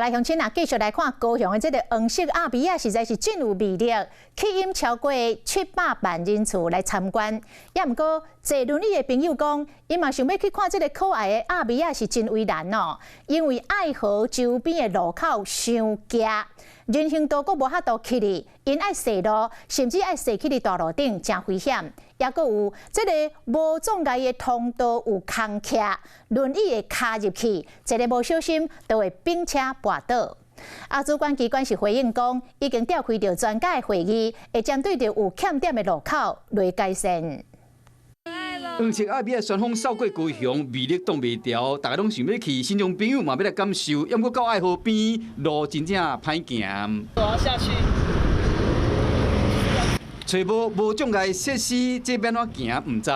来，乡亲啊，继续来看高雄的这个黄色阿比亚，实在是真有魅力，吸引超过700万人次来参观。也毋过，坐轮椅的朋友讲，伊嘛想要去看这个可爱的阿比亚是真为难哦，因为爱河周边的路口伤夹，人行道阁无法度去哩，因爱驶路，甚至爱驶去哩大路顶，真危险。也阁有这个无障碍的通道有空徛，轮椅会卡入去，一个无小心就会并且滑倒。主管机关是回应讲，已经召开着专家的会议，会针对着有欠点的路口来改善。黄色阿比亚旋风扫过高雄，魅力挡袂牢，大家拢想要去，新疆朋友嘛要来感受。要毋过到爱河边，路真正歹行。我要下去。找无障碍设施，这边怎行唔知。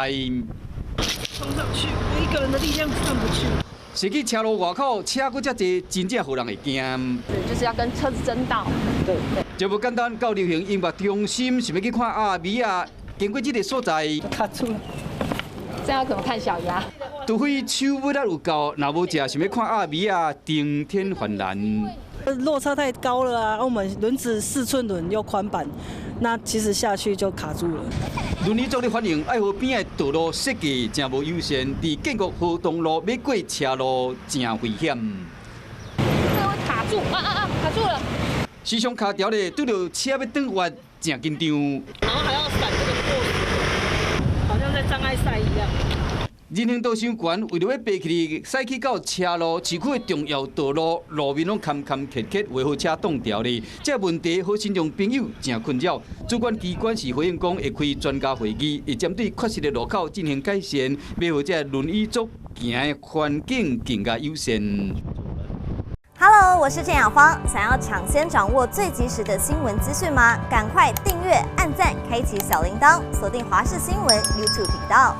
冲上去，我一个人的力量上不去。是去车路外口，车搁遮济，真正互人会惊。对，就是要跟车子争道。对。就无简单，到流行音乐中心，想要去看阿比亚，经过这个所在，卡住了。这样怎么看小鸭？除非手尾仔有够，若无食，想要看阿比亚，登天还难。落差太高了啊！我们轮子4寸轮又宽板，那其实下去就卡住了。轮椅族的反映，爱河边的道路设计真无友善，伫建国河东路要过车路真危险。这个会卡住卡住了！时常卡条的，拄到车要转弯，真紧张。然后还要闪这个过路，好像在障碍赛一样。人行道伤悬，为了要爬起驶去到车路市区的重要道路，路面拢坎坎坷坷，为好车挡掉咧。这问题好新疆朋友真困扰。主管机关是回应讲，会开专家会议，会针对确实的路口进行改善，要让这轮椅族行的环境更加友善。Hello， 我是郑雅芳。想要抢先掌握最及时的新闻资讯吗？赶快订阅、按赞、开启小铃铛，锁定华视新闻 YouTube 频道。